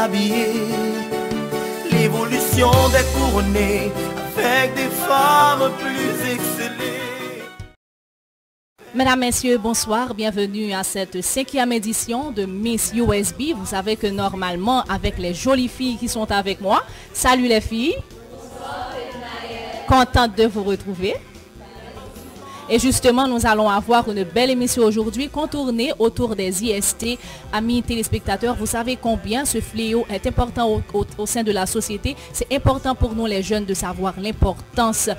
habillé. L'évolution des couronnées avec des femmes plus excellées. Mesdames, Messieurs, bonsoir. Bienvenue à cette 5e édition de Miss USB. Vous savez que normalement, avec les jolies filles qui sont avec moi, salut les filles. Bonsoir, contente de vous retrouver. Et justement, nous allons avoir une belle émission aujourd'hui contournée autour des IST. Amis téléspectateurs, vous savez combien ce fléau est important au sein de la société. C'est important pour nous les jeunes de savoir l'importance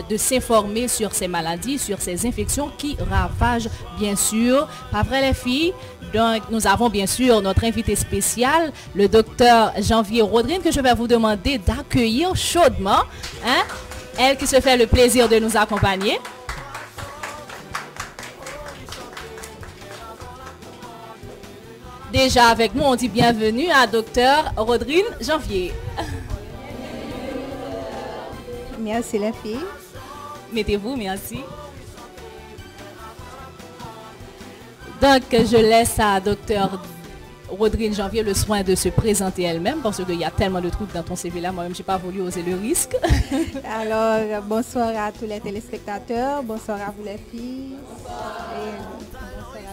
de s'informer sur ces maladies, sur ces infections qui ravagent bien sûr. Pas vrai les filles? Donc nous avons bien sûr notre invité spécial, le docteur Janvier Rodrine, que je vais vous demander d'accueillir chaudement. Hein? Elle qui se fait le plaisir de nous accompagner. Déjà avec nous, on dit bienvenue à Dr Rodrine Janvier. Merci les filles. Mettez-vous, merci. Donc, je laisse à Dr Rodrine Janvier le soin de se présenter elle-même parce qu'il y a tellement de trucs dans ton CV là, moi-même, je n'ai pas voulu oser le risque. Alors, bonsoir à tous les téléspectateurs, bonsoir à vous les filles. Bonsoir.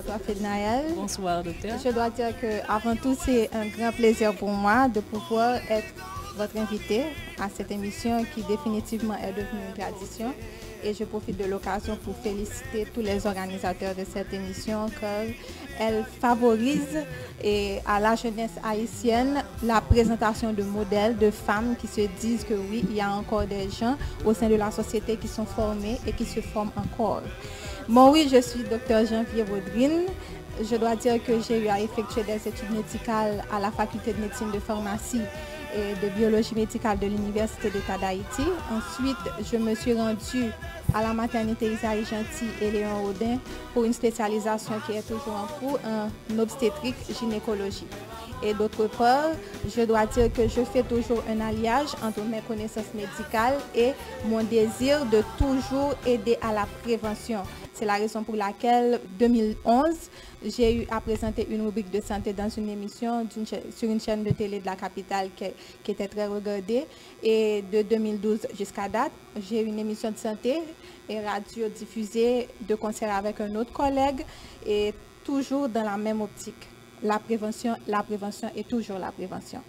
Toi, Fednaël. Bonsoir, docteur. Je dois dire qu'avant tout, c'est un grand plaisir pour moi de pouvoir être votre invité à cette émission qui définitivement est devenue une tradition. Et je profite de l'occasion pour féliciter tous les organisateurs de cette émission car elle favorise à la jeunesse haïtienne la présentation de modèles, de femmes qui se disent que oui, il y a encore des gens au sein de la société qui sont formés et qui se forment encore. Bon oui, je suis docteur Janvier Rodrine. Je dois dire que j'ai eu à effectuer des études médicales à la faculté de médecine de pharmacie et de biologie médicale de l'Université d'État d'Haïti. Ensuite, je me suis rendue à la maternité Isaïe Gentil et Léon Audin pour une spécialisation qui est toujours en cours en obstétrique gynécologie. Et d'autre part, je dois dire que je fais toujours un alliage entre mes connaissances médicales et mon désir de toujours aider à la prévention. C'est la raison pour laquelle, en 2011, j'ai eu à présenter une rubrique de santé dans une émission sur une chaîne de télé de la capitale qui était très regardée. Et de 2012 jusqu'à date, j'ai eu une émission de santé et radio diffusée de concert avec un autre collègue et toujours dans la même optique. La prévention et toujours la prévention.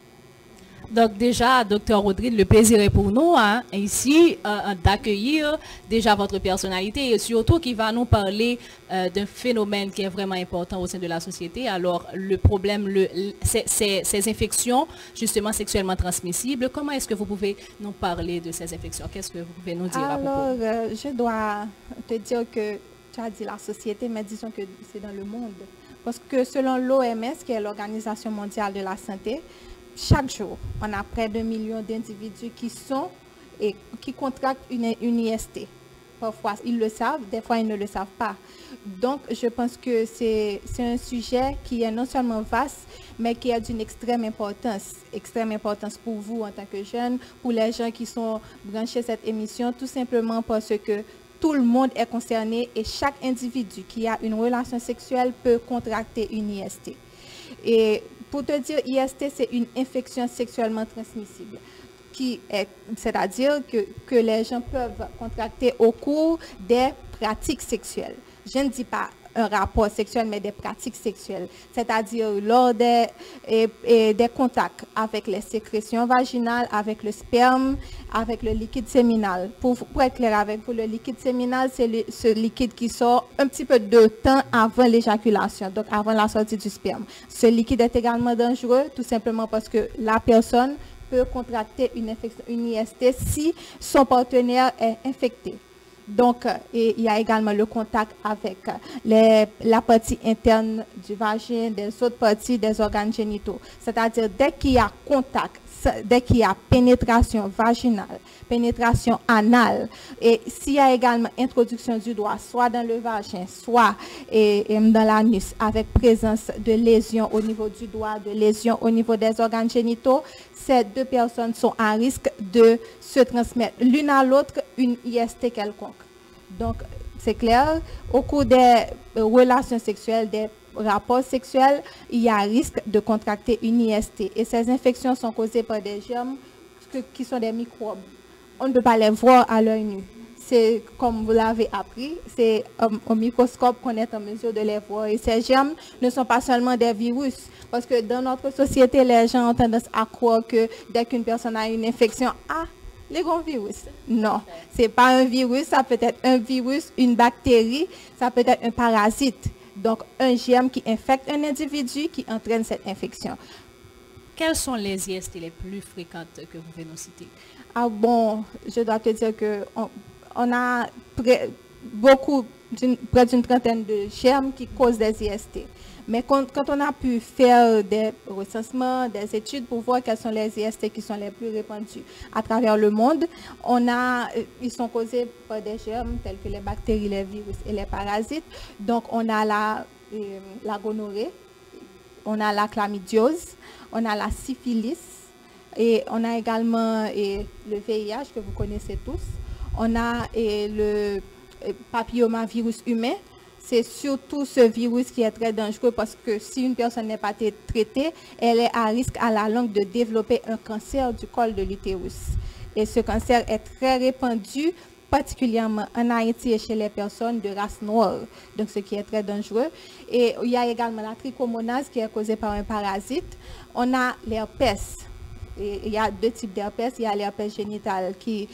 Donc déjà, docteur Rodrine, le plaisir est pour nous hein, ici d'accueillir déjà votre personnalité et surtout qui va nous parler d'un phénomène qui est vraiment important au sein de la société. Alors le problème, ces infections justement sexuellement transmissibles, comment est-ce que vous pouvez nous parler de ces infections? Qu'est-ce que vous pouvez nous dire à propos? Alors, je dois te dire que tu as dit la société, mais disons que c'est dans le monde. Parce que selon l'OMS, qui est l'Organisation mondiale de la santé, chaque jour, on a près d'1 million d'individus qui contractent une IST. Parfois, ils le savent, des fois, ils ne le savent pas. Donc, je pense que c'est un sujet qui est non seulement vaste, mais qui est d'une extrême importance pour vous en tant que jeunes, pour les gens qui sont branchés à cette émission, tout simplement parce que tout le monde est concerné et chaque individu qui a une relation sexuelle peut contracter une IST. Et pour te dire, IST, c'est une infection sexuellement transmissible, c'est-à-dire que les gens peuvent contracter au cours des pratiques sexuelles. Je ne dis pas un rapport sexuel, mais des pratiques sexuelles, c'est-à-dire lors des contacts avec les sécrétions vaginales, avec le sperme, avec le liquide séminal. Pour être clair avec vous, le liquide séminal, c'est ce liquide qui sort un petit peu de temps avant l'éjaculation, donc avant la sortie du sperme. Ce liquide est également dangereux, tout simplement parce que la personne peut contracter une IST si son partenaire est infecté. Donc, il y a également le contact avec la partie interne du vagin, des autres parties des organes génitaux. C'est-à-dire, dès qu'il y a contact, dès qu'il y a pénétration vaginale, pénétration anale, et s'il y a également introduction du doigt, soit dans le vagin, soit dans l'anus, avec présence de lésions au niveau du doigt, de lésions au niveau des organes génitaux, ces deux personnes sont à risque de se transmettre l'une à l'autre une IST quelconque. Donc, c'est clair, au cours des relations sexuelles, des rapport sexuel, il y a risque de contracter une IST. Et ces infections sont causées par des germes qui sont des microbes. On ne peut pas les voir à l'œil nu. C'est comme vous l'avez appris, c'est au microscope qu'on est en mesure de les voir. Et ces germes ne sont pas seulement des virus, parce que dans notre société, les gens ont tendance à croire que dès qu'une personne a une infection, les gros virus. Non, c'est pas un virus, ça peut être un virus, une bactérie, ça peut être un parasite. Donc, un germe qui infecte un individu qui entraîne cette infection. Quelles sont les IST les plus fréquentes que vous pouvez nous citer? Bon, je dois te dire que on a près d'une trentaine de germes qui causent des IST. Mais quand on a pu faire des recensements, des études pour voir quels sont les IST qui sont les plus répandus à travers le monde, ils sont causés par des germes tels que les bactéries, les virus et les parasites. Donc, on a la gonorrhée, on a la chlamydiose, on a la syphilis et on a également le VIH que vous connaissez tous. On a le papillomavirus humain. C'est surtout ce virus qui est très dangereux parce que si une personne n'est pas traitée, elle est à risque à la longue de développer un cancer du col de l'utérus. Et ce cancer est très répandu, particulièrement en Haïti et chez les personnes de race noire, donc ce qui est très dangereux. Et il y a également la trichomonase qui est causée par un parasite. On a l'herpès. Et il y a deux types d'herpès. Il y a l'herpès génital qui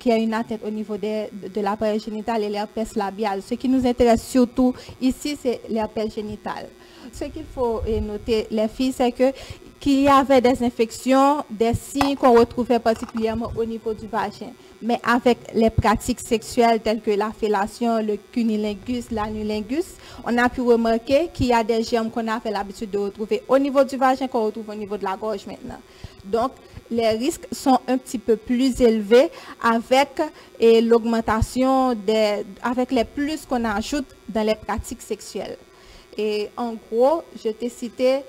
a une atteinte au niveau de l'appareil génital et l'herpès labial. Ce qui nous intéresse surtout ici, c'est l'herpès génital. Ce qu'il faut noter, les filles, c'est qu'il y avait des infections, des signes qu'on retrouvait particulièrement au niveau du vagin. Mais avec les pratiques sexuelles telles que la fellation, le cunnilingus, l'anulingus, on a pu remarquer qu'il y a des germes qu'on a fait l'habitude de retrouver au niveau du vagin qu'on retrouve au niveau de la gorge maintenant. Donc, les risques sont un petit peu plus élevés avec l'augmentation avec les plus qu'on ajoute dans les pratiques sexuelles. Et en gros, je t'ai cité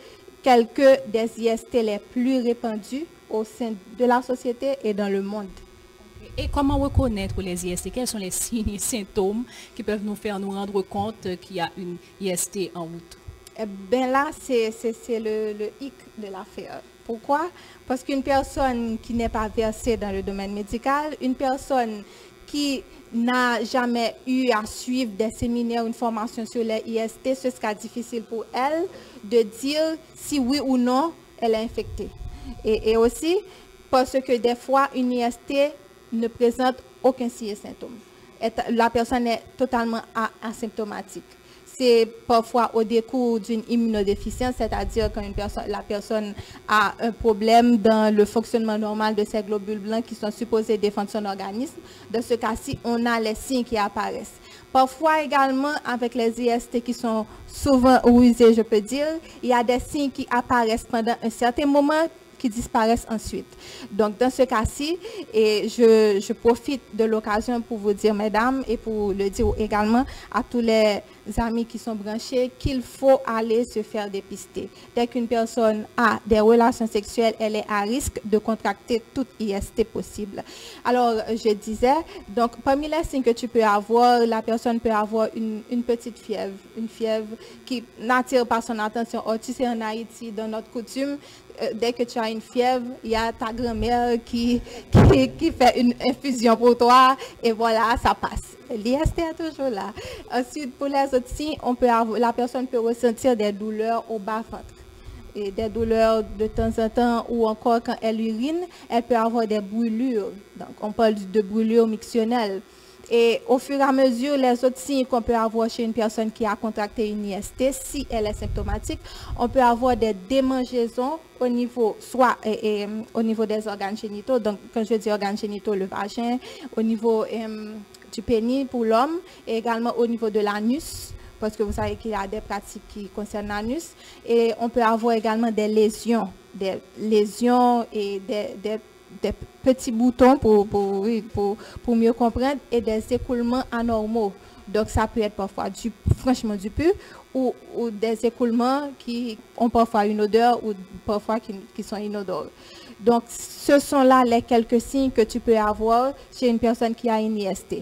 quelques des IST les plus répandus au sein de la société et dans le monde. Et comment reconnaître les IST? Quels sont les signes et symptômes qui peuvent nous faire nous rendre compte qu'il y a une IST en route? Eh bien là, c'est le hic de l'affaire. Pourquoi? Parce qu'une personne qui n'est pas versée dans le domaine médical, une personne qui n'a jamais eu à suivre des séminaires, une formation sur les IST, ce sera difficile pour elle de dire si oui ou non elle est infectée. Et aussi parce que des fois, une IST ne présente aucun signe et symptôme. La personne est totalement asymptomatique. C'est parfois au décours d'une immunodéficience, c'est-à-dire quand la personne a un problème dans le fonctionnement normal de ses globules blancs qui sont supposés défendre son organisme. Dans ce cas-ci, on a les signes qui apparaissent. Parfois également, avec les IST qui sont souvent rusés, je peux dire, il y a des signes qui apparaissent pendant un certain moment qui disparaissent ensuite. Donc, dans ce cas-ci, et je profite de l'occasion pour vous dire, mesdames, et pour le dire également à tous les amis qui sont branchés, qu'il faut aller se faire dépister. Dès qu'une personne a des relations sexuelles, elle est à risque de contracter toute IST possible. Alors, je disais, donc, parmi les signes que tu peux avoir, la personne peut avoir une petite fièvre, une fièvre qui n'attire pas son attention. Oh, tu sais, en Haïti, dans notre coutume, dès que tu as une fièvre, il y a ta grand-mère qui fait une infusion pour toi et voilà, ça passe. L'IST est toujours là. Ensuite, pour les autres signes, la personne peut ressentir des douleurs au bas-ventre. Et des douleurs de temps en temps ou encore quand elle urine, elle peut avoir des brûlures. Donc, on parle de brûlures mictionnelles. Et au fur et à mesure, les autres signes qu'on peut avoir chez une personne qui a contracté une IST, si elle est symptomatique, on peut avoir des démangeaisons au niveau, soit au niveau des organes génitaux, donc quand je dis organes génitaux, le vagin, au niveau du pénis pour l'homme, et également au niveau de l'anus, parce que vous savez qu'il y a des pratiques qui concernent l'anus, et on peut avoir également des lésions et des petits boutons pour mieux comprendre et des écoulements anormaux. Donc ça peut être parfois franchement du pus ou des écoulements qui ont parfois une odeur ou parfois qui sont inodores. Donc ce sont là les quelques signes que tu peux avoir chez une personne qui a une IST,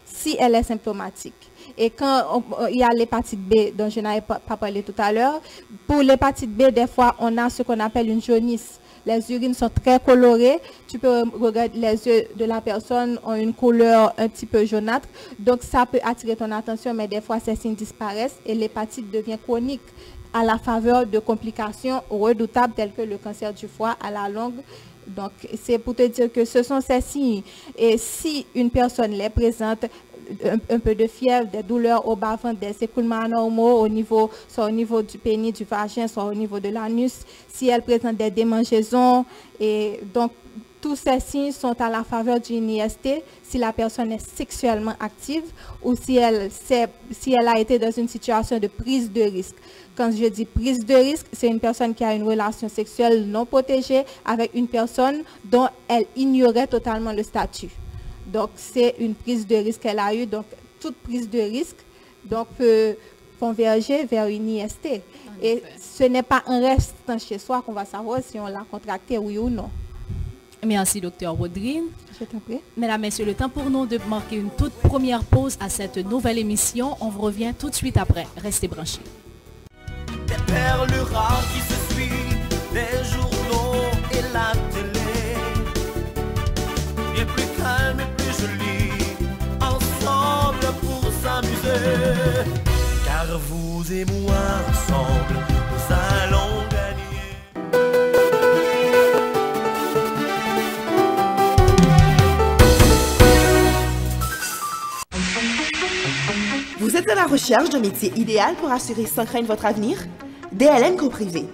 si elle est symptomatique. Et quand il y a l'hépatite B, dont je n'avais pas parlé tout à l'heure, pour l'hépatite B, des fois, on a ce qu'on appelle une jaunisse. Les urines sont très colorées. Tu peux regarder les yeux de la personne ont une couleur un petit peu jaunâtre. Donc, ça peut attirer ton attention, mais des fois, ces signes disparaissent et l'hépatite devient chronique à la faveur de complications redoutables telles que le cancer du foie à la longue. Donc, c'est pour te dire que ce sont ces signes. Et si une personne les présente, un peu de fièvre, des douleurs au bas-ventre, des écoulements anormaux soit au niveau du pénis, du vagin, soit au niveau de l'anus, si elle présente des démangeaisons, et donc tous ces signes sont à la faveur d'une IST si la personne est sexuellement active ou si elle a été dans une situation de prise de risque. Quand je dis prise de risque, c'est une personne qui a une relation sexuelle non protégée avec une personne dont elle ignorait totalement le statut. Donc, c'est une prise de risque qu'elle a eue. Donc, toute prise de risque peut converger vers une IST. Et ce n'est pas en restant chez soi qu'on va savoir si on l'a contracté, oui ou non. Merci, docteur Audrine. Je t'en prie. Mesdames, Messieurs, le temps pour nous de marquer une toute première pause à cette nouvelle émission. On vous revient tout de suite après. Restez branchés. Des perles rares qui se suivent, des journaux et la télé. Bien plus calme et plus joli, ensemble pour s'amuser. Car vous et moi ensemble, nous allons gagner. Vous êtes à la recherche d'un métier idéal pour assurer sans crainte votre avenir? DLN Coprivé.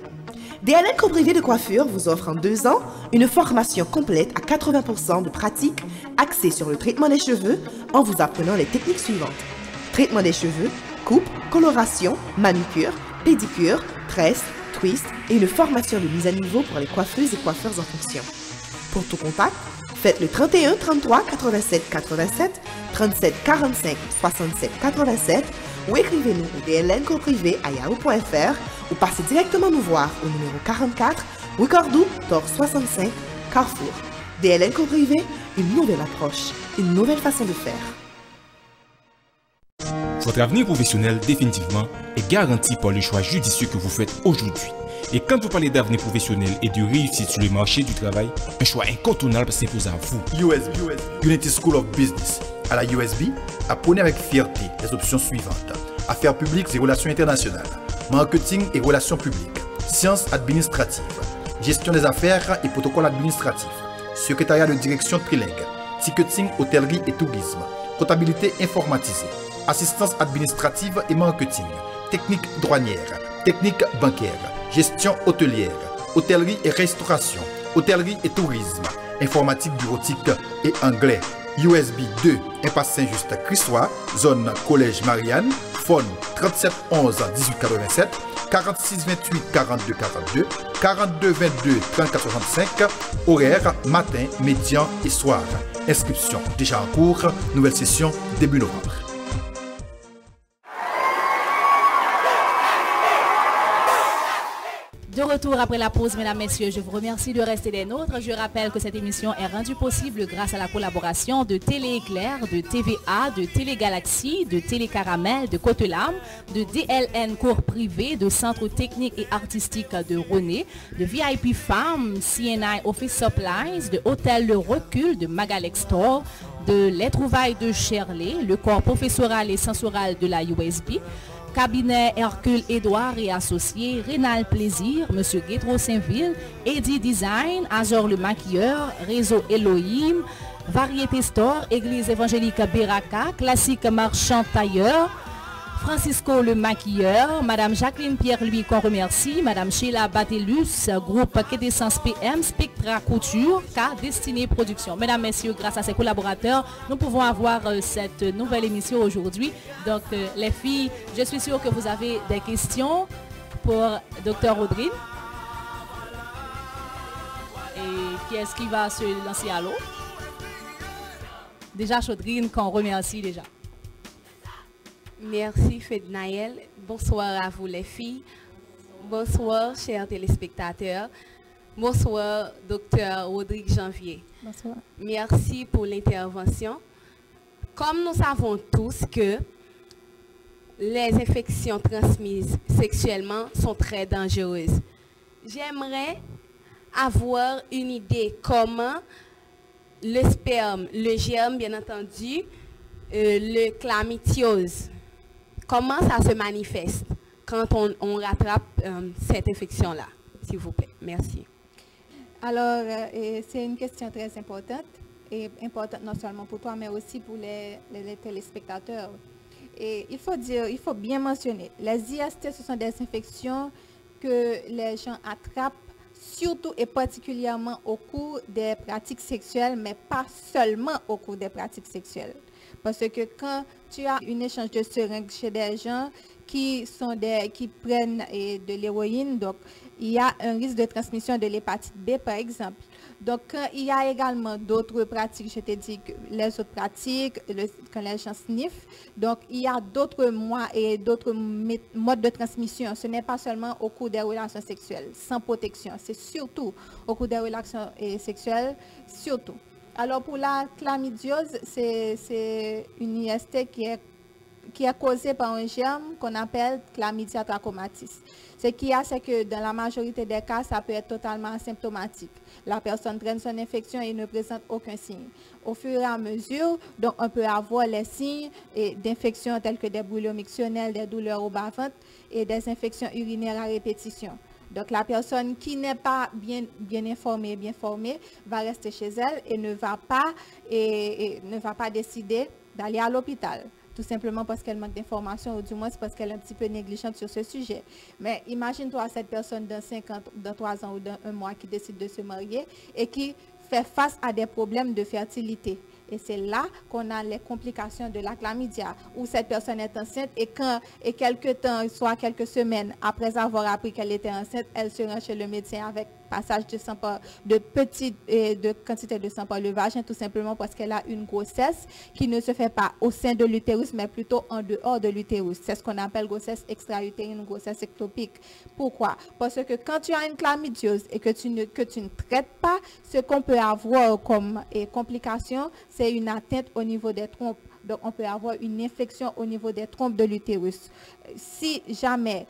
DLN Coprivé de coiffure vous offre en 2 ans une formation complète à 80% de pratique axée sur le traitement des cheveux en vous apprenant les techniques suivantes. Traitement des cheveux, coupe, coloration, manucure, pédicure, tresse, twist et une formation de mise à niveau pour les coiffeuses et coiffeurs en fonction. Pour tout contact, faites le 31 33 87 87 37 45 67 87 ou écrivez-nous au dlncoprivé@yahoo.fr ou passez directement nous voir au numéro 44 Ricardou, Tort 65, Carrefour. DLN Coprivé, une nouvelle approche, une nouvelle façon de faire. Votre avenir professionnel définitivement est garanti par le choix judicieux que vous faites aujourd'hui. Et quand vous parlez d'avenir professionnel et de réussite sur le marché du travail, un choix incontournable s'impose à vous. USB, Unity School of Business. À la USB, apprenez avec fierté les options suivantes. Affaires publiques et relations internationales, marketing et relations publiques, sciences administratives, gestion des affaires et protocoles administratifs, secrétariat de direction trilingue, ticketing, hôtellerie et tourisme, comptabilité informatisée, assistance administrative et marketing, technique douanière, technique bancaire, gestion hôtelière, hôtellerie et restauration, hôtellerie et tourisme, informatique bureautique et anglais. USB 2, impasse Saint-Just Christois, zone Collège Marianne, phone 37 11 18 87, 46 28 42 42, 42 22 34 65, horaire matin, médian et soir. Inscription déjà en cours, nouvelle session début novembre. De retour après la pause, mesdames, messieurs, je vous remercie de rester des nôtres. Je rappelle que cette émission est rendue possible grâce à la collaboration de Télé Éclair, de TVA, de Télé Galaxie, de Télé Caramel, de Cotelam, de DLN Cours Privé, de Centre Technique et Artistique de René, de VIP Farm, CNI Office Supplies, de Hôtel Le Recul, de Magalex Store, de Les Trouvailles de Shirley, le corps professoral et censoral de la USB, Cabinet Hercule Édouard et Associés, Rénal Plaisir, M. Guétro Saint-Ville, Eddie Design, Azor le Maquilleur, Réseau Elohim, Variété Store, Église Évangélique Beraka, Classique Marchand Tailleur, Francisco le Maquilleur, Madame Jacqueline Pierre-Louis qu'on remercie, Madame Sheila Batelus, groupe Quédessence PM, Spectra Couture, K Destiné Production. Mesdames, Messieurs, grâce à ces collaborateurs, nous pouvons avoir cette nouvelle émission aujourd'hui. Donc, les filles, je suis sûre que vous avez des questions pour Dr. Audrine. Et qui est-ce qui va se lancer à l'eau? Déjà, Chaudrine, qu'on remercie déjà. Merci Fednaël. Bonsoir à vous les filles. Bonsoir chers téléspectateurs. Bonsoir Dr. Rodrigue Janvier. Bonsoir. Merci pour l'intervention. Comme nous savons tous que les infections transmises sexuellement sont très dangereuses. J'aimerais avoir une idée comment le sperme, le germe, bien entendu, le chlamydiose, comment ça se manifeste quand on rattrape cette infection-là, s'il vous plaît. Merci. Alors, c'est une question très importante, et importante non seulement pour toi, mais aussi pour les téléspectateurs. Et il faut bien mentionner, les IST, ce sont des infections que les gens attrapent surtout et particulièrement au cours des pratiques sexuelles, mais pas seulement au cours des pratiques sexuelles. Parce que quand tu as un échange de seringues chez des gens qui prennent de l'héroïne, donc il y a un risque de transmission de l'hépatite B, par exemple. Donc, il y a également d'autres pratiques, je t'ai dit que les autres pratiques, quand les gens sniffent, donc il y a d'autres modes de transmission. Ce n'est pas seulement au cours des relations sexuelles, sans protection, c'est surtout au cours des relations sexuelles, surtout. Alors, pour la chlamydiose, c'est une IST qui est causée par un germe qu'on appelle Chlamydia trachomatis. Ce qu'il y a, c'est que dans la majorité des cas, ça peut être totalement asymptomatique. La personne traîne son infection et ne présente aucun signe. Au fur et à mesure, donc, on peut avoir les signes d'infection tels que des brûlures mictionnelles, des douleurs au bas-ventre et des infections urinaires à répétition. Donc, la personne qui n'est pas bien informée, bien formée, va rester chez elle et ne va pas décider d'aller à l'hôpital. Tout simplement parce qu'elle manque d'informations, ou du moins parce qu'elle est un petit peu négligente sur ce sujet. Mais imagine-toi cette personne dans 5 ans, dans 3 ans ou dans 1 mois qui décide de se marier et qui fait face à des problèmes de fertilité. Et c'est là qu'on a les complications de la chlamydia, où cette personne est enceinte et quelques temps, soit quelques semaines après avoir appris qu'elle était enceinte, elle se rend chez le médecin avec passage de sang de quantité de sang par le vagin, tout simplement parce qu'elle a une grossesse qui ne se fait pas au sein de l'utérus, mais plutôt en dehors de l'utérus. C'est ce qu'on appelle grossesse extra-utérine ou grossesse ectopique. Pourquoi? Parce que quand tu as une chlamydiose et que tu ne traites pas, ce qu'on peut avoir comme complication, c'est une atteinte au niveau des trompes. Donc, on peut avoir une infection au niveau des trompes de l'utérus. Si jamais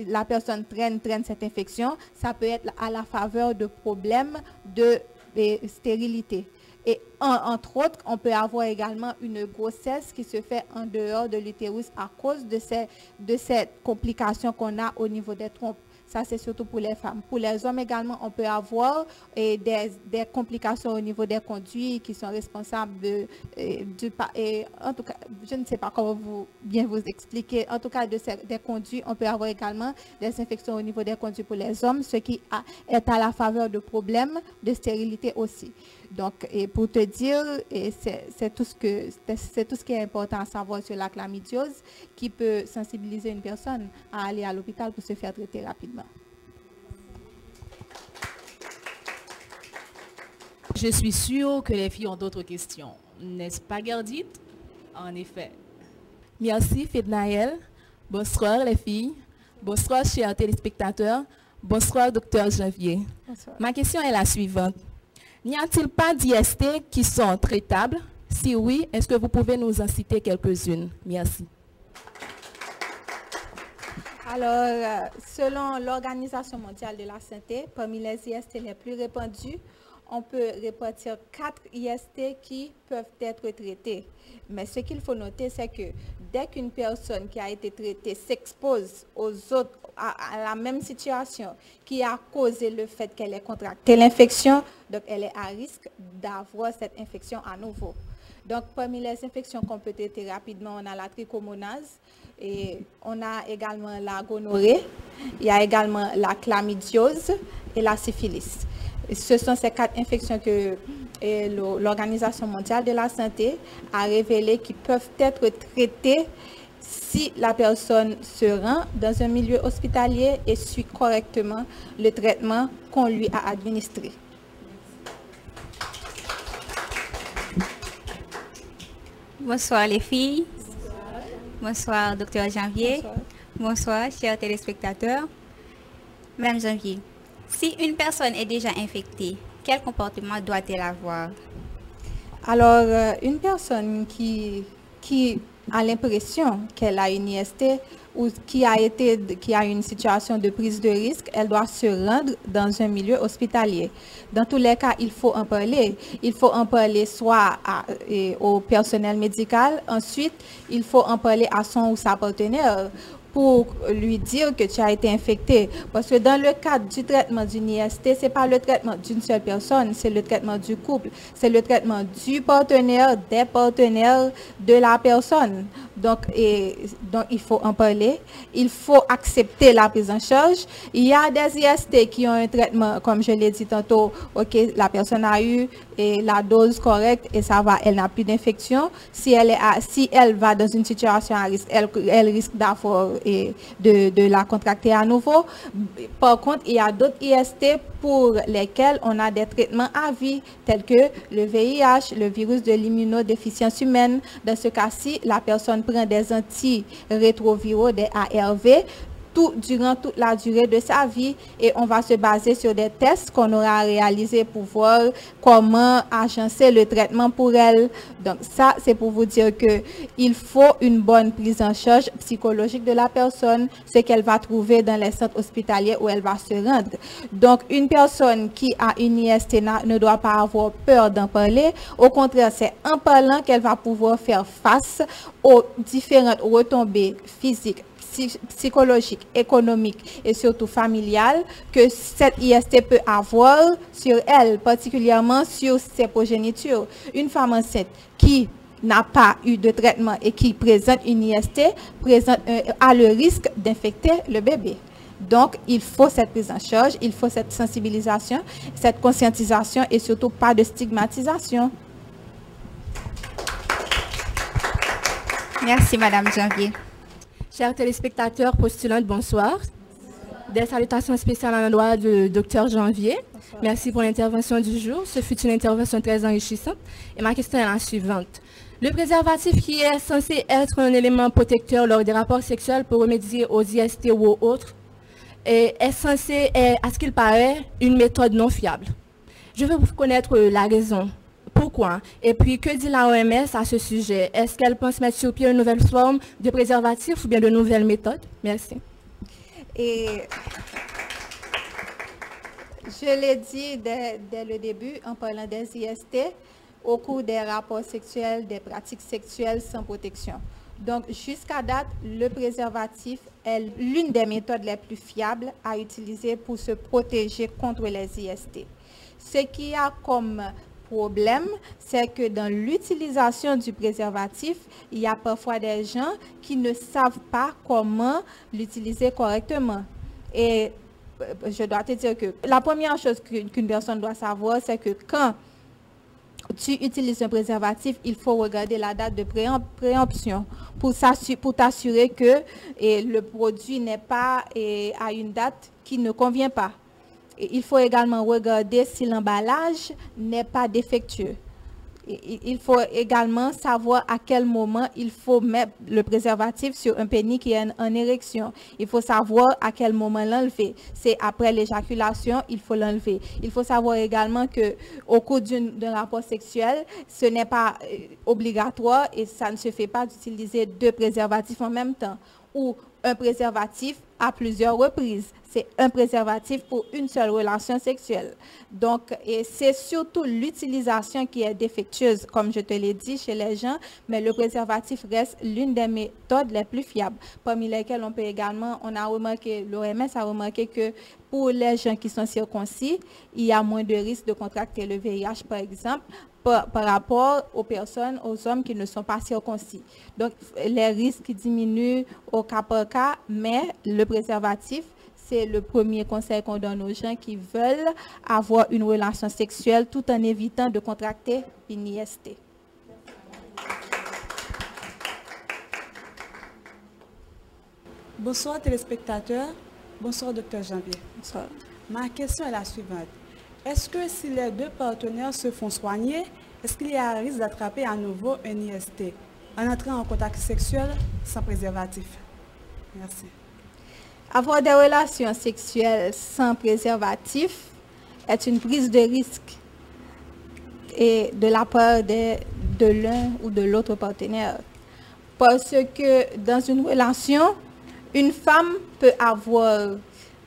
la personne traîne cette infection, ça peut être à la faveur de problèmes de stérilité. Et entre autres, on peut avoir également une grossesse qui se fait en dehors de l'utérus à cause de cette complication qu'on a au niveau des trompes. Ça, c'est surtout pour les femmes. Pour les hommes également, on peut avoir des complications au niveau des conduits qui sont responsables en tout cas, je ne sais pas comment bien vous expliquer. En tout cas, des conduits, on peut avoir également des infections au niveau des conduits pour les hommes, ce qui est à la faveur de problèmes de stérilité aussi. Donc, et pour te dire, c'est tout ce qui est important à savoir sur la chlamydiose qui peut sensibiliser une personne à aller à l'hôpital pour se faire traiter rapidement. Je suis sûre que les filles ont d'autres questions. N'est-ce pas, Gerdit? En effet. Merci, Fednaël. Bonsoir, les filles. Bonsoir, chers téléspectateurs. Bonsoir, docteur Janvier. Bonsoir. Ma question est la suivante. N'y a-t-il pas d'IST qui sont traitables? Si oui, est-ce que vous pouvez nous en citer quelques-unes? Merci. Alors, selon l'Organisation mondiale de la santé, parmi les IST les plus répandus, on peut répartir 4 IST qui peuvent être traités. Mais ce qu'il faut noter, c'est que dès qu'une personne qui a été traitée s'expose aux autres, à la même situation qui a causé le fait qu'elle ait contracté l'infection, donc elle est à risque d'avoir cette infection à nouveau. Donc, parmi les infections qu'on peut traiter rapidement, on a la trichomonase, et on a également la gonorrhée, il y a également la chlamydiose et la syphilis. Ce sont ces 4 infections que l'Organisation mondiale de la santé a révélé qui peuvent être traitées si la personne se rend dans un milieu hospitalier et suit correctement le traitement qu'on lui a administré. Bonsoir les filles. Bonsoir docteur Janvier. Bonsoir chers téléspectateurs. Madame Janvier, si une personne est déjà infectée, quel comportement doit-elle avoir? Alors, une personne qui a l'impression qu'elle a une IST ou qui a une situation de prise de risque, elle doit se rendre dans un milieu hospitalier. Dans tous les cas, il faut en parler. Il faut en parler soit au personnel médical, ensuite, il faut en parler à son ou sa partenaire pour lui dire que tu as été infecté. Parce que dans le cadre du traitement d'une IST, ce n'est pas le traitement d'une seule personne, c'est le traitement du couple, c'est le traitement du partenaire, des partenaires de la personne. Donc, il faut en parler, il faut accepter la prise en charge. Il y a des IST qui ont un traitement, comme je l'ai dit tantôt, ok, la personne a eu la dose correcte et ça va, elle n'a plus d'infection. Si elle va dans une situation à risque, elle risque d'avoir de la contracter à nouveau. Par contre, il y a d'autres IST pour lesquels on a des traitements à vie, tels que le VIH, le virus de l'immunodéficience humaine. Dans ce cas-ci, la personne prend des antirétroviraux, des ARV, durant toute la durée de sa vie, et on va se baser sur des tests qu'on aura réalisés pour voir comment agencer le traitement pour elle. Donc ça, c'est pour vous dire que il faut une bonne prise en charge psychologique de la personne, ce qu'elle va trouver dans les centres hospitaliers où elle va se rendre. Donc une personne qui a une IST ne doit pas avoir peur d'en parler. Au contraire, c'est en parlant qu'elle va pouvoir faire face aux différentes retombées physiques, psychologique, économique et surtout familiale que cette IST peut avoir sur elle, particulièrement sur ses progénitures. Une femme enceinte qui n'a pas eu de traitement et qui présente une IST a le risque d'infecter le bébé. Donc, il faut cette prise en charge, il faut cette sensibilisation, cette conscientisation et surtout pas de stigmatisation. Merci, Madame Janvier. Chers téléspectateurs, postulantes, bonsoir. Des salutations spéciales à l'endroit du Dr Janvier. Bonsoir. Merci pour l'intervention du jour. Ce fut une intervention très enrichissante. Et ma question est la suivante. Le préservatif qui est censé être un élément protecteur lors des rapports sexuels pour remédier aux IST ou aux autres est censé, à ce qu'il paraît, une méthode non fiable. Je veux vous connaître la raison. Pourquoi? Et puis, que dit la OMS à ce sujet? Est-ce qu'elle pense mettre sur pied une nouvelle forme de préservatif ou bien de nouvelles méthodes? Merci. Et je l'ai dit dès le début en parlant des IST, au cours des rapports sexuels, des pratiques sexuelles sans protection. Donc, jusqu'à date, le préservatif est l'une des méthodes les plus fiables à utiliser pour se protéger contre les IST. Ce qui a comme problème, c'est que dans l'utilisation du préservatif, il y a parfois des gens qui ne savent pas comment l'utiliser correctement. Et je dois te dire que la première chose qu'une personne doit savoir, c'est que quand tu utilises un préservatif, il faut regarder la date de préemption pour t'assurer que le produit n'est pas à une date qui ne convient pas. Il faut également regarder si l'emballage n'est pas défectueux. Il faut également savoir à quel moment il faut mettre le préservatif sur un pénis qui est en érection. Il faut savoir à quel moment l'enlever. C'est après l'éjaculation, il faut l'enlever. Il faut savoir également qu'au cours d'un rapport sexuel, ce n'est pas obligatoire et ça ne se fait pas d'utiliser 2 préservatifs en même temps. Ou un préservatif à plusieurs reprises. C'est un préservatif pour une seule relation sexuelle. Donc, c'est surtout l'utilisation qui est défectueuse, comme je te l'ai dit, chez les gens, mais le préservatif reste l'une des méthodes les plus fiables, parmi lesquelles on peut également, l'OMS a remarqué que pour les gens qui sont circoncis, il y a moins de risques de contracter le VIH, par exemple, par rapport aux hommes qui ne sont pas circoncis. Donc, les risques diminuent au cas par cas, mais le préservatif, c'est le premier conseil qu'on donne aux gens qui veulent avoir une relation sexuelle tout en évitant de contracter une IST. Bonsoir téléspectateurs, bonsoir Dr Janvier. Bonsoir. Ma question est la suivante. Est-ce que si les 2 partenaires se font soigner, est-ce qu'il y a un risque d'attraper à nouveau un IST en entrant en contact sexuel sans préservatif? Merci. Avoir des relations sexuelles sans préservatif est une prise de risque et de la part de l'un ou de l'autre partenaire. Parce que dans une relation, une femme peut avoir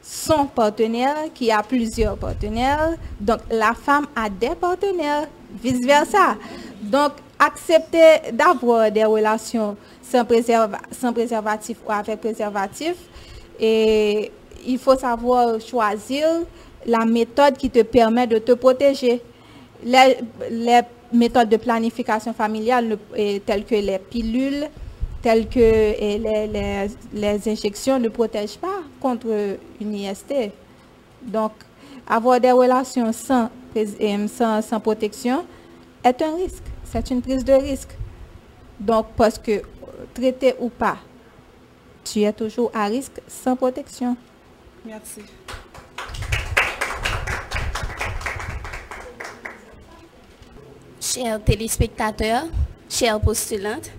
son partenaire qui a plusieurs partenaires. Donc, la femme a des partenaires, vice-versa. Donc, accepter d'avoir des relations sans préservatif ou avec préservatif, et il faut savoir choisir la méthode qui te permet de te protéger. Les méthodes de planification familiale telles que les pilules, telles que les injections ne protègent pas contre une IST. Donc, avoir des relations sans protection est un risque. C'est une prise de risque. Donc, parce que traité ou pas, tu es toujours à risque sans protection. Merci. Chers téléspectateurs, chères postulantes,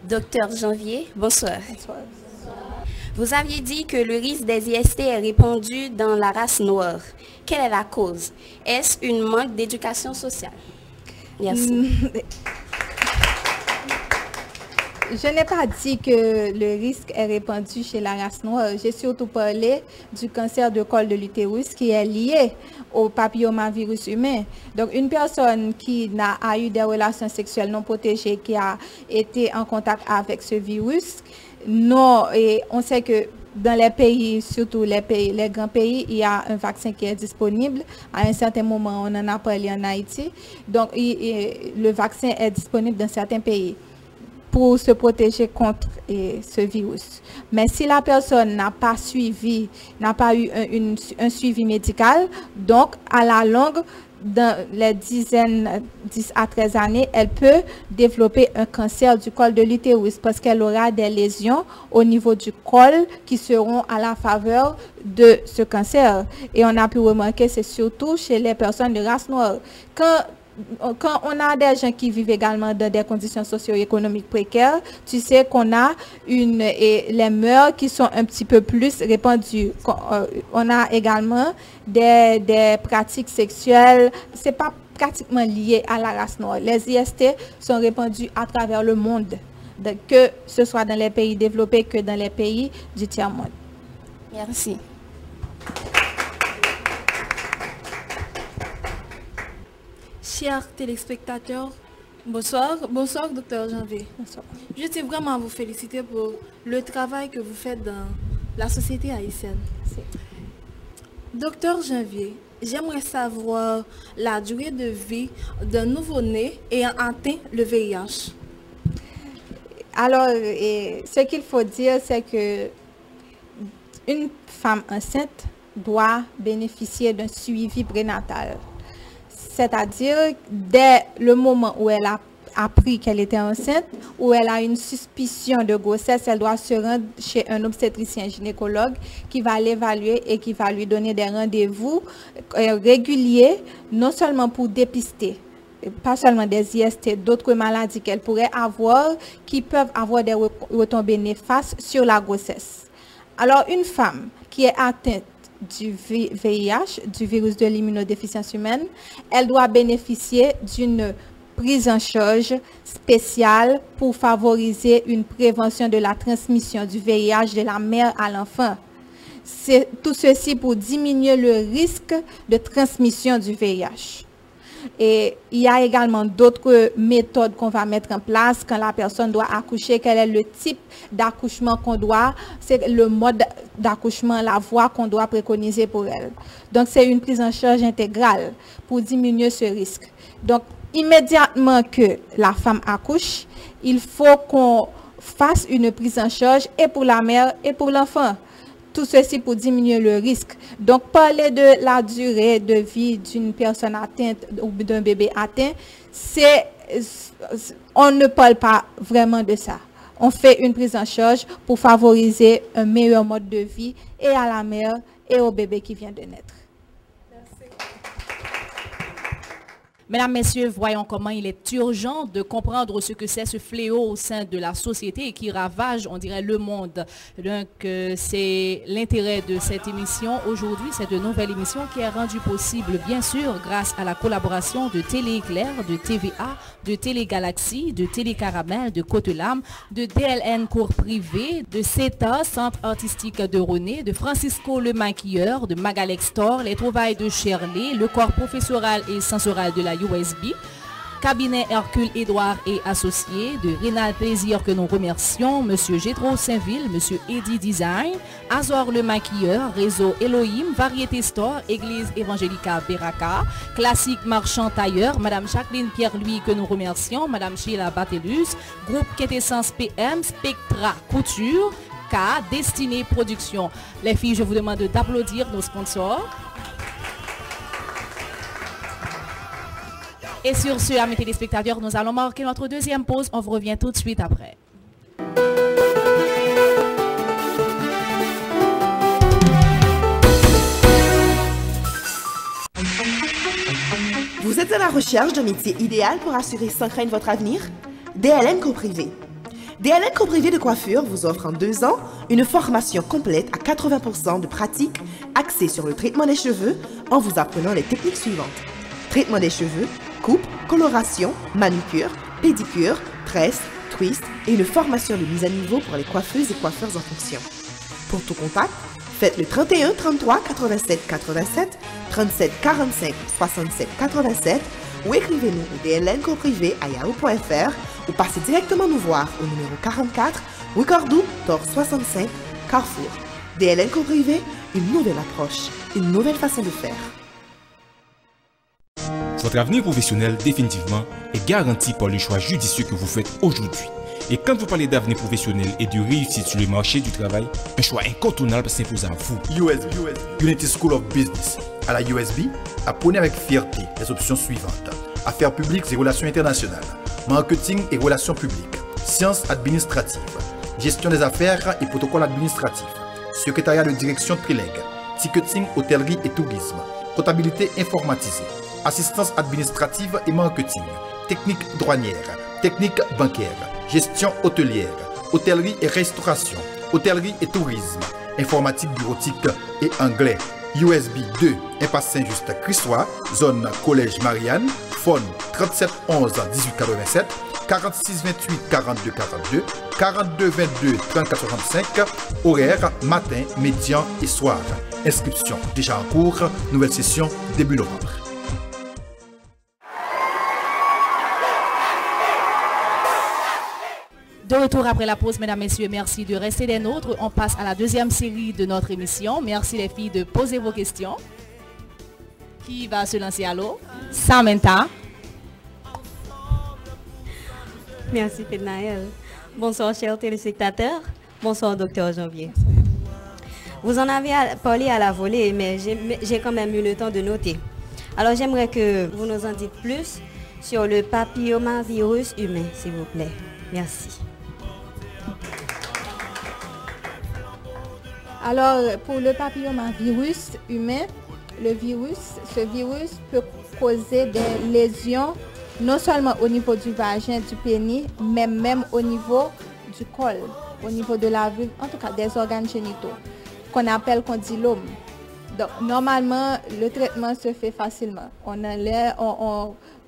Docteur Janvier, bonsoir. Bonsoir. Vous aviez dit que le risque des IST est répandu dans la race noire. Quelle est la cause? Est-ce une manque d'éducation sociale? Merci. Je n'ai pas dit que le risque est répandu chez la race noire. J'ai surtout parlé du cancer de col de l'utérus qui est lié au papillomavirus humain. Donc, une personne qui a eu des relations sexuelles non protégées, qui a été en contact avec ce virus, non, et on sait que dans les pays, surtout les grands pays, il y a un vaccin qui est disponible. À un certain moment, on en a parlé en Haïti. Donc, le vaccin est disponible dans certains pays pour se protéger contre ce virus. Mais si la personne n'a pas suivi, n'a pas eu un suivi médical, donc à la longue, dans les 10 à 13 années, elle peut développer un cancer du col de l'utérus parce qu'elle aura des lésions au niveau du col qui seront à la faveur de ce cancer. Et on a pu remarquer, c'est surtout chez les personnes de race noire. Quand on a des gens qui vivent également dans des conditions socio-économiques précaires, tu sais qu'on a les mœurs qui sont un petit peu plus répandues. On a également des pratiques sexuelles, c'est pas pratiquement lié à la race noire. Les IST sont répandus à travers le monde, que ce soit dans les pays développés que dans les pays du tiers-monde. Merci. Chers téléspectateurs, bonsoir. Bonsoir, docteur Janvier. Bonsoir. Je tiens vraiment à vous féliciter pour le travail que vous faites dans la société haïtienne. Merci. Docteur Janvier, j'aimerais savoir la durée de vie d'un nouveau-né ayant atteint le VIH. Alors, ce qu'il faut dire, c'est que une femme enceinte doit bénéficier d'un suivi prénatal. C'est-à-dire, dès le moment où elle a appris qu'elle était enceinte, où elle a une suspicion de grossesse, elle doit se rendre chez un obstétricien gynécologue qui va l'évaluer et qui va lui donner des rendez-vous réguliers, non seulement pour dépister, pas seulement des IST, d'autres maladies qu'elle pourrait avoir, qui peuvent avoir des retombées néfastes sur la grossesse. Alors, une femme qui est atteinte du VIH, du virus de l'immunodéficience humaine, elle doit bénéficier d'une prise en charge spéciale pour favoriser une prévention de la transmission du VIH de la mère à l'enfant. C'est tout ceci pour diminuer le risque de transmission du VIH. Et il y a également d'autres méthodes qu'on va mettre en place quand la personne doit accoucher. Quel est le type d'accouchement qu'on doit, c'est le mode d'accouchement, la voie qu'on doit préconiser pour elle. Donc, c'est une prise en charge intégrale pour diminuer ce risque. Donc, immédiatement que la femme accouche, il faut qu'on fasse une prise en charge et pour la mère et pour l'enfant. Tout ceci pour diminuer le risque. Donc, parler de la durée de vie d'une personne atteinte ou d'un bébé atteint, on ne parle pas vraiment de ça. On fait une prise en charge pour favoriser un meilleur mode de vie et à la mère et au bébé qui vient de naître. Mesdames, Messieurs, voyons comment il est urgent de comprendre ce que c'est ce fléau au sein de la société et qui ravage, on dirait, le monde. Donc, c'est l'intérêt de cette émission aujourd'hui, cette nouvelle émission qui est rendue possible, bien sûr, grâce à la collaboration de Télé Éclair, de TVA, de Télé Galaxie, de Télé Caramel, de Côte-Lame, de DLN Cours Privé, de CETA, Centre Artistique de René, de Francisco le Maquilleur, de Magalex Store, les trouvailles de Shirley, le corps professoral et censoral de la USB, cabinet Hercule Édouard et associés, de Rénal Plaisir que nous remercions, Monsieur Gétro Saint-Ville, Monsieur Eddy Design, Azor le Maquilleur, Réseau Elohim, Variété Store, Église Evangelica Beraka, Classique Marchand Tailleur, Madame Jacqueline Pierre-Louis que nous remercions, Madame Sheila Batelus, Groupe Quintessence PM, Spectra Couture, K, Destinée Production. Les filles, je vous demande d'applaudir nos sponsors. Et sur ce, amis téléspectateurs, nous allons marquer notre deuxième pause. On vous revient tout de suite après. Vous êtes à la recherche d'un métier idéal pour assurer sans crainte votre avenir? DLN Coprivé. DLN Coprivé de coiffure vous offre en 2 ans une formation complète à 80% de pratique axée sur le traitement des cheveux en vous apprenant les techniques suivantes. Traitement des cheveux, coupe, coloration, manucure, pédicure, tresse, twist et une formation de mise à niveau pour les coiffeuses et coiffeurs en fonction. Pour tout contact, faites le 31 33 87 87 37 45 67 87 ou écrivez-nous au dlncoprivé@yahoo.fr ou passez directement nous voir au numéro 44 rue Cordoue, Tort 65, Carrefour. DLN Coprivé, une nouvelle approche, une nouvelle façon de faire. Votre avenir professionnel, définitivement, est garanti par le choix judicieux que vous faites aujourd'hui. Et quand vous parlez d'avenir professionnel et de réussite sur le marché du travail, un choix incontournable s'impose à vous. USB, Unity School of Business. À la USB, apprenez avec fierté les options suivantes. Affaires publiques et relations internationales, marketing et relations publiques, sciences administratives, gestion des affaires et protocoles administratifs, secrétariat de direction Trileg, ticketing, hôtellerie et tourisme, comptabilité informatisée, assistance administrative et marketing, technique douanière, technique bancaire, gestion hôtelière, hôtellerie et restauration, hôtellerie et tourisme, informatique bureautique et anglais. USB 2, impasse Saint-Just Crissois, zone Collège Marianne, phone 37 11 18 87, 46 28 42 42, 42 22 34 65, horaire matin, médian et soir. Inscription déjà en cours, nouvelle session début novembre. De retour après la pause, mesdames, messieurs, merci de rester des nôtres. On passe à la deuxième série de notre émission. Merci les filles de poser vos questions. Qui va se lancer à l'eau? Samantha. Merci Pednaël. Bonsoir chers téléspectateurs. Bonsoir docteur Janvier. Vous en avez parlé à la volée, mais j'ai quand même eu le temps de noter. Alors j'aimerais que vous nous en dites plus sur le papillomavirus humain, s'il vous plaît. Merci. Alors, pour le papillomavirus humain, ce virus peut causer des lésions non seulement au niveau du vagin, du pénis, mais même au niveau du col, au niveau de la vulve, en tout cas des organes génitaux, qu'on appelle condylome. Donc, normalement, le traitement se fait facilement.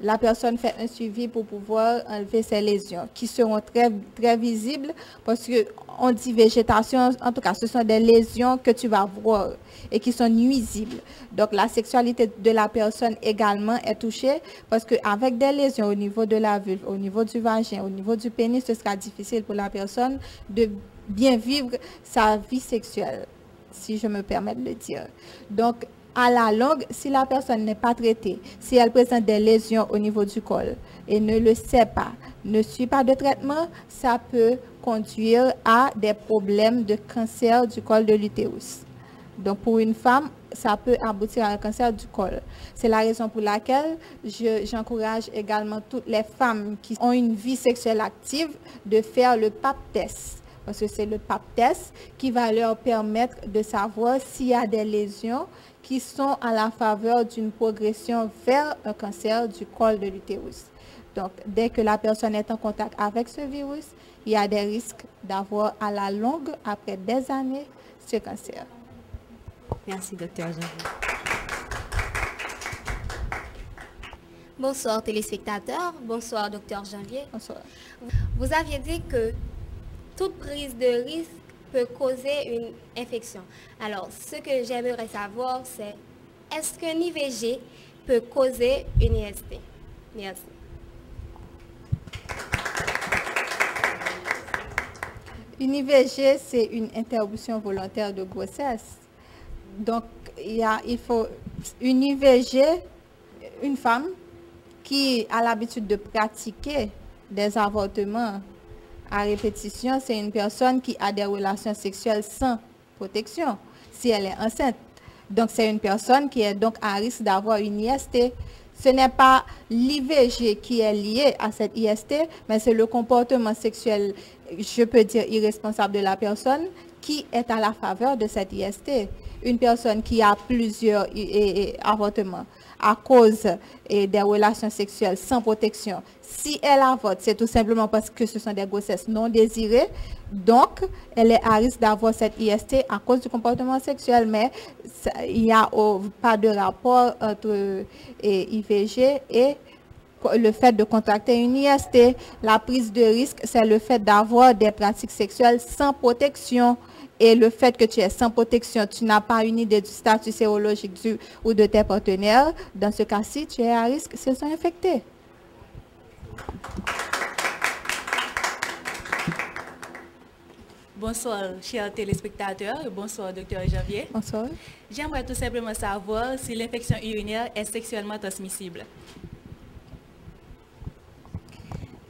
La personne fait un suivi pour pouvoir enlever ces lésions qui seront très visibles parce qu'on dit végétation, en tout cas, ce sont des lésions que tu vas voir et qui sont nuisibles. Donc, la sexualité de la personne également est touchée parce qu'avec des lésions au niveau de la vulve, au niveau du vagin, au niveau du pénis, ce sera difficile pour la personne de bien vivre sa vie sexuelle, si je me permets de le dire. Donc, à la longue, si la personne n'est pas traitée, si elle présente des lésions au niveau du col et ne le sait pas, ne suit pas de traitement, ça peut conduire à des problèmes de cancer du col de l'utérus. Donc, pour une femme, ça peut aboutir à un cancer du col. C'est la raison pour laquelle j'encourage également toutes les femmes qui ont une vie sexuelle active de faire le pap test parce que c'est le pap test qui va leur permettre de savoir s'il y a des lésions qui sont à la faveur d'une progression vers un cancer du col de l'utérus. Donc, dès que la personne est en contact avec ce virus, il y a des risques d'avoir à la longue, après des années, ce cancer. Merci, docteur Janvier. Bonsoir téléspectateurs, bonsoir docteur Janvier. Bonsoir. Vous aviez dit que toute prise de risque peut causer une infection. Alors, ce que j'aimerais savoir, c'est est-ce qu'un IVG peut causer une IST? Merci. Une IVG, c'est une interruption volontaire de grossesse. Donc, il faut une IVG, une femme qui a l'habitude de pratiquer des avortements à répétition, c'est une personne qui a des relations sexuelles sans protection, si elle est enceinte. Donc, c'est une personne qui est donc à risque d'avoir une IST. Ce n'est pas l'IVG qui est lié à cette IST, mais c'est le comportement sexuel, je peux dire, irresponsable de la personne qui est à la faveur de cette IST. Une personne qui a plusieurs avortements à cause des relations sexuelles sans protection, si elle avorte, c'est tout simplement parce que ce sont des grossesses non désirées. Donc, elle est à risque d'avoir cette IST à cause du comportement sexuel, mais il n'y a pas de rapport entre IVG et le fait de contracter une IST. La prise de risque, c'est le fait d'avoir des pratiques sexuelles sans protection. Et le fait que tu es sans protection, tu n'as pas une idée du statut sérologique ou de tes partenaires. Dans ce cas-ci, tu es à risque s'ils sont infectés. Bonsoir, chers téléspectateurs, et bonsoir, docteur Janvier. Bonsoir. J'aimerais tout simplement savoir si l'infection urinaire est sexuellement transmissible.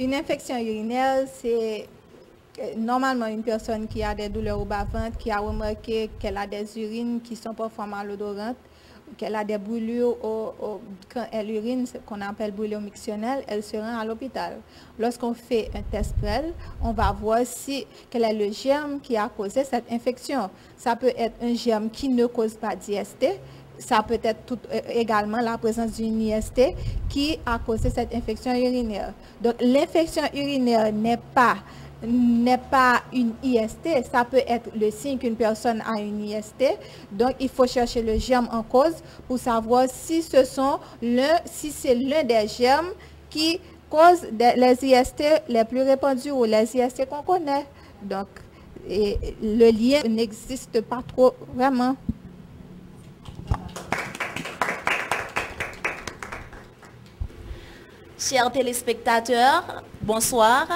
Une infection urinaire, c'est normalement une personne qui a des douleurs au bas-ventre, qui a remarqué qu'elle a des urines qui sont parfois malodorantes, qu'elle a des brûlures quand elle urine, ce qu'on appelle brûlure mictionnelle, elle se rend à l'hôpital. Lorsqu'on fait un test PREL, on va voir quel est le germe qui a causé cette infection. Ça peut être un germe qui ne cause pas d'IST, ça peut être également la présence d'une IST qui a causé cette infection urinaire. Donc l'infection urinaire n'est pas une IST, ça peut être le signe qu'une personne a une IST. Donc, il faut chercher le germe en cause pour savoir si c'est l'un des germes qui cause les IST les plus répandus ou les IST qu'on connaît. Donc, le lien n'existe pas trop vraiment. Chers téléspectateurs, bonsoir.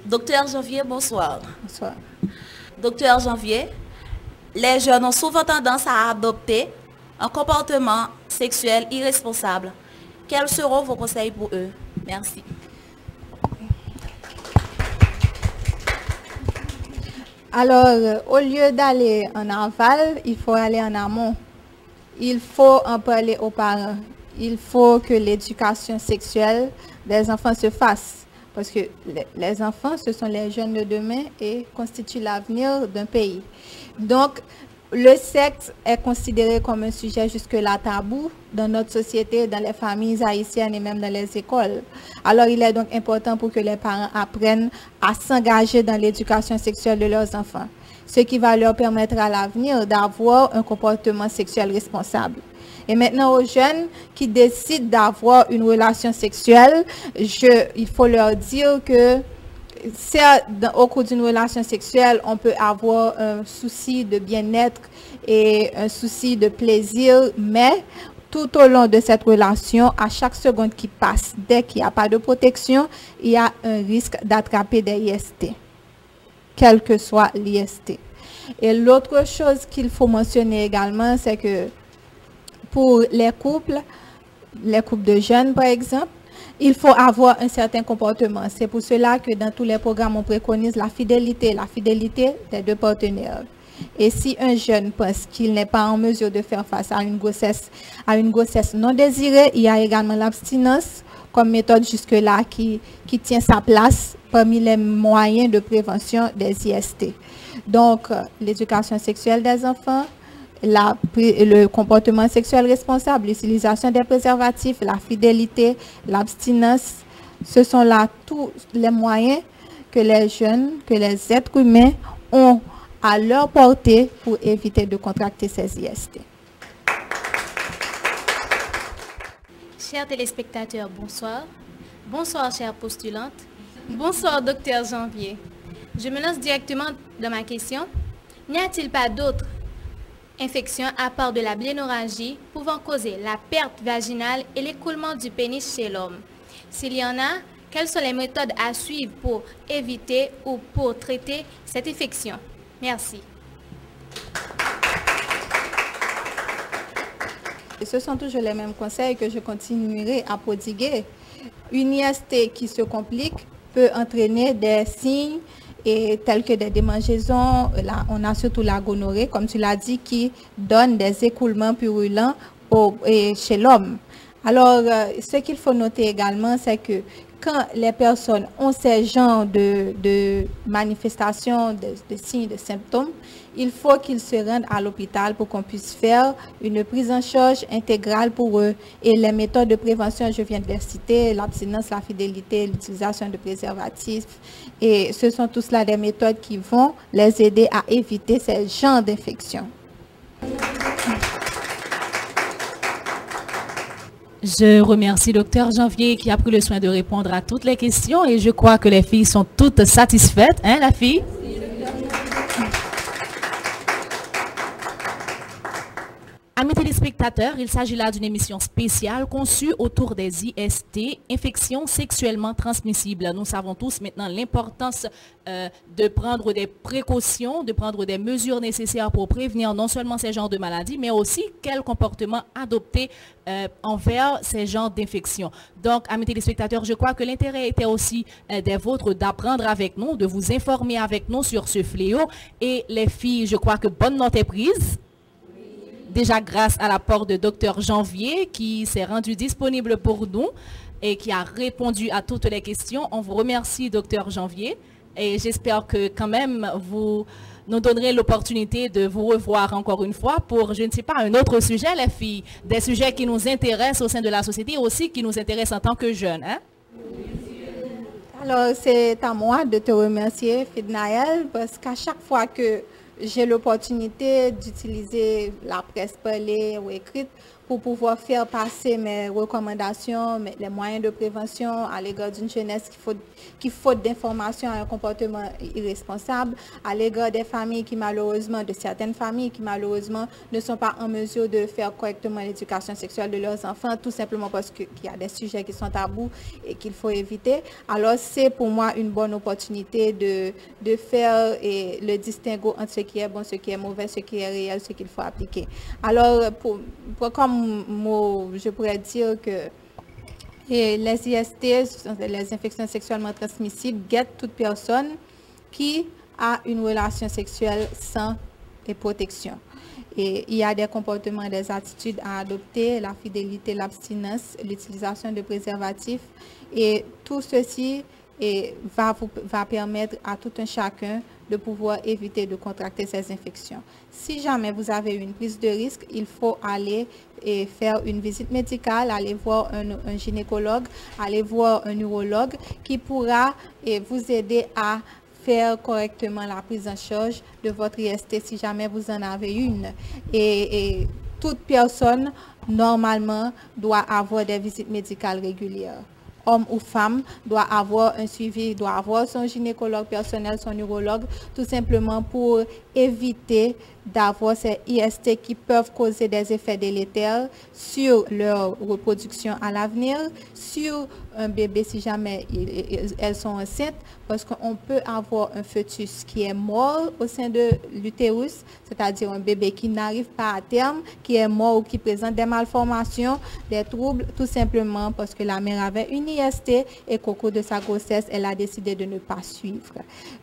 Docteur Janvier, bonsoir. Bonsoir. Docteur Janvier, les jeunes ont souvent tendance à adopter un comportement sexuel irresponsable. Quels seront vos conseils pour eux? Merci. Alors, au lieu d'aller en aval, il faut aller en amont. Il faut en parler aux parents. Il faut que l'éducation sexuelle des enfants se fasse. Parce que les enfants, ce sont les jeunes de demain et constituent l'avenir d'un pays. Donc, le sexe est considéré comme un sujet jusque-là tabou dans notre société, dans les familles haïtiennes et même dans les écoles. Alors, il est donc important pour que les parents apprennent à s'engager dans l'éducation sexuelle de leurs enfants, ce qui va leur permettre à l'avenir d'avoir un comportement sexuel responsable. Et maintenant, aux jeunes qui décident d'avoir une relation sexuelle, il faut leur dire que au cours d'une relation sexuelle, on peut avoir un souci de bien-être et un souci de plaisir, mais tout au long de cette relation, à chaque seconde qui passe, dès qu'il n'y a pas de protection, il y a un risque d'attraper des IST, quel que soit l'IST. Et l'autre chose qu'il faut mentionner également, c'est que pour les couples de jeunes par exemple, il faut avoir un certain comportement. C'est pour cela que dans tous les programmes, on préconise la fidélité des deux partenaires. Et si un jeune pense qu'il n'est pas en mesure de faire face à une grossesse non désirée, il y a également l'abstinence comme méthode jusque-là qui tient sa place parmi les moyens de prévention des IST. Donc, l'éducation sexuelle des enfants, le comportement sexuel responsable, l'utilisation des préservatifs, la fidélité, l'abstinence, ce sont là tous les moyens que les jeunes, que les êtres humains ont à leur portée pour éviter de contracter ces IST. Chers téléspectateurs, bonsoir. Bonsoir, chère postulante. Bonsoir, docteur Janvier. Je me lance directement dans ma question. N'y a-t-il pas d'autres infections à part de la blénorragie pouvant causer la perte vaginale et l'écoulement du pénis chez l'homme? S'il y en a, quelles sont les méthodes à suivre pour éviter ou pour traiter cette infection? Merci. Et ce sont toujours les mêmes conseils que je continuerai à prodiguer. Une IST qui se complique peut entraîner des signes tels que des démangeaisons. Là, on a surtout la gonorrhée, comme tu l'as dit, qui donne des écoulements purulents chez l'homme. Alors, ce qu'il faut noter également, c'est que quand les personnes ont ces genres de manifestations, de signes, de symptômes, il faut qu'ils se rendent à l'hôpital pour qu'on puisse faire une prise en charge intégrale pour eux. Et les méthodes de prévention, je viens de les citer, l'abstinence, la fidélité, l'utilisation de préservatifs. Et ce sont tous là des méthodes qui vont les aider à éviter ces genres d'infections. Je remercie Dr Janvier qui a pris le soin de répondre à toutes les questions et je crois que les filles sont toutes satisfaites, hein, la fille? Amis téléspectateurs, il s'agit là d'une émission spéciale conçue autour des IST, infections sexuellement transmissibles. Nous savons tous maintenant l'importance de prendre des précautions, de prendre des mesures nécessaires pour prévenir non seulement ces genres de maladies, mais aussi quel comportement adopter envers ces genres d'infections. Donc, amis téléspectateurs, je crois que l'intérêt était aussi des vôtres d'apprendre avec nous, de vous informer avec nous sur ce fléau. Et les filles, je crois que bonne note est prise. Déjà grâce à l'apport de Dr Janvier qui s'est rendu disponible pour nous et qui a répondu à toutes les questions. On vous remercie Dr Janvier et j'espère que quand même vous nous donnerez l'opportunité de vous revoir encore une fois pour, je ne sais pas, un autre sujet les filles, des sujets qui nous intéressent au sein de la société et aussi qui nous intéressent en tant que jeunes. Hein? Alors c'est à moi de te remercier Fidnaël parce qu'à chaque fois que j'ai l'opportunité d'utiliser la presse parlée ou écrite pour pouvoir faire passer mes recommandations, les moyens de prévention à l'égard d'une jeunesse qui faute d'informations à un comportement irresponsable, à l'égard des familles qui malheureusement, de certaines familles qui malheureusement ne sont pas en mesure de faire correctement l'éducation sexuelle de leurs enfants, tout simplement parce qu'il y a des sujets qui sont tabous et qu'il faut éviter. Alors c'est pour moi une bonne opportunité de faire le distinguo entre ce qui est bon, ce qui est mauvais, ce qui est réel, ce qu'il faut appliquer. Alors comme mot, je pourrais dire que les IST, les infections sexuellement transmissibles, guettent toute personne qui a une relation sexuelle sans protection. Et il y a des comportements, des attitudes à adopter, la fidélité, l'abstinence, l'utilisation de préservatifs. Et tout ceci va permettre à tout un chacun de pouvoir éviter de contracter ces infections. Si jamais vous avez une prise de risque, il faut aller faire une visite médicale, aller voir un gynécologue, aller voir un neurologue qui pourra vous aider à faire correctement la prise en charge de votre IST si jamais vous en avez une. Et toute personne, normalement, doit avoir des visites médicales régulières. Homme ou femme doit avoir un suivi, doit avoir son gynécologue personnel, son neurologue, tout simplement pour éviter d'avoir ces IST qui peuvent causer des effets délétères sur leur reproduction à l'avenir, sur un bébé si jamais elles sont enceintes, parce qu'on peut avoir un fœtus qui est mort au sein de l'utérus, c'est-à-dire un bébé qui n'arrive pas à terme, qui est mort ou qui présente des malformations, des troubles, tout simplement parce que la mère avait une IST et qu'au cours de sa grossesse, elle a décidé de ne pas suivre.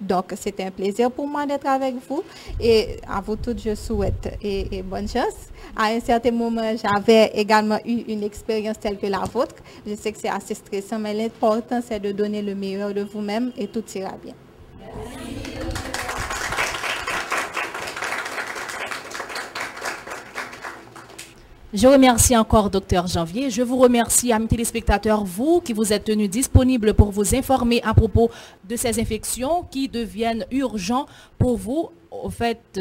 Donc, c'était un plaisir pour moi d'être avec vous et à vous toutes, je souhaite et bonne chance. À un certain moment, j'avais également eu une expérience telle que la vôtre. Je sais que c'est assez stressant, mais l'important, c'est de donner le meilleur de vous-même et tout ira bien. Je remercie encore Dr Janvier. Je vous remercie, amis téléspectateurs, vous qui vous êtes tenus disponibles pour vous informer à propos de ces infections qui deviennent urgentes pour vous. En fait,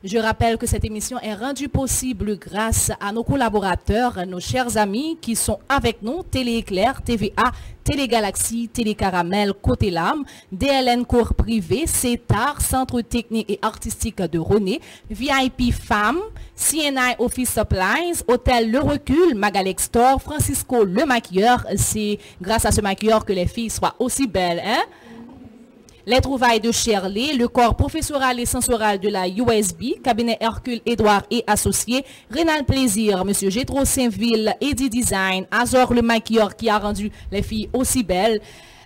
je rappelle que cette émission est rendue possible grâce à nos collaborateurs, nos chers amis qui sont avec nous, Télé Éclair, TVA, Télé Galaxie, Télé Caramel, Côté Lame, DLN Cours Privé, CETAR, Centre Technique et Artistique de René, VIP Femmes, CNI Office Supplies, Hôtel Le Recul, Magalex Store, Francisco Le Maquilleur. C'est grâce à ce maquilleur que les filles soient aussi belles, hein? Les trouvailles de Shirley, le corps professoral et censoral de la USB, cabinet Hercule Édouard et associés, Rénal Plaisir, Monsieur Gétro Saint-Ville, Eddie Design, Azor le maquilleur qui a rendu les filles aussi belles,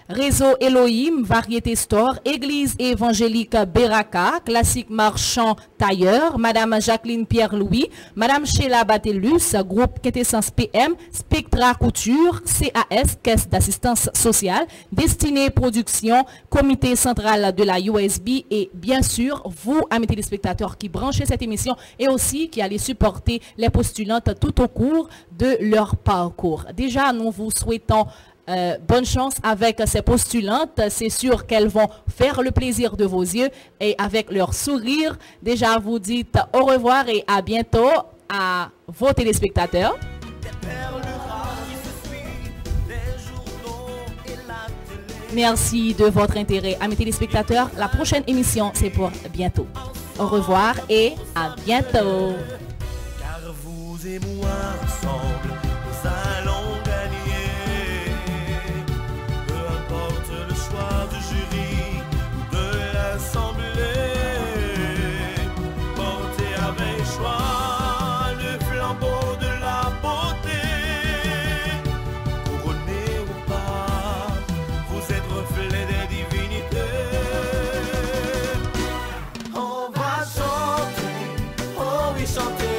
Réseau Elohim, Variété Store, Église évangélique Beraka, Classique Marchand Tailleur, Madame Jacqueline Pierre-Louis, Madame Sheila Batelus, Groupe Quintessence PM, Spectra Couture, CAS, Caisse d'Assistance Sociale, Destinée Production, Comité Central de la USB et bien sûr, vous, amis téléspectateurs qui branchez cette émission et aussi qui allez supporter les postulantes tout au cours de leur parcours. Déjà, nous vous souhaitons bonne chance avec ces postulantes. C'est sûr qu'elles vont faire le plaisir de vos yeux et avec leur sourire. Déjà, vous dites au revoir et à bientôt à vos téléspectateurs. Merci de votre intérêt, amis téléspectateurs. La prochaine émission, c'est pour bientôt. Au revoir et à bientôt. Car vous et moi ensemble, nous allons gagner. Peu importe le choix du jury ou de l'assemblée, portez avec joie le flambeau de la beauté. Couronné ou pas, vous êtes reflet des divinités. On va chanter, oh oui chanter.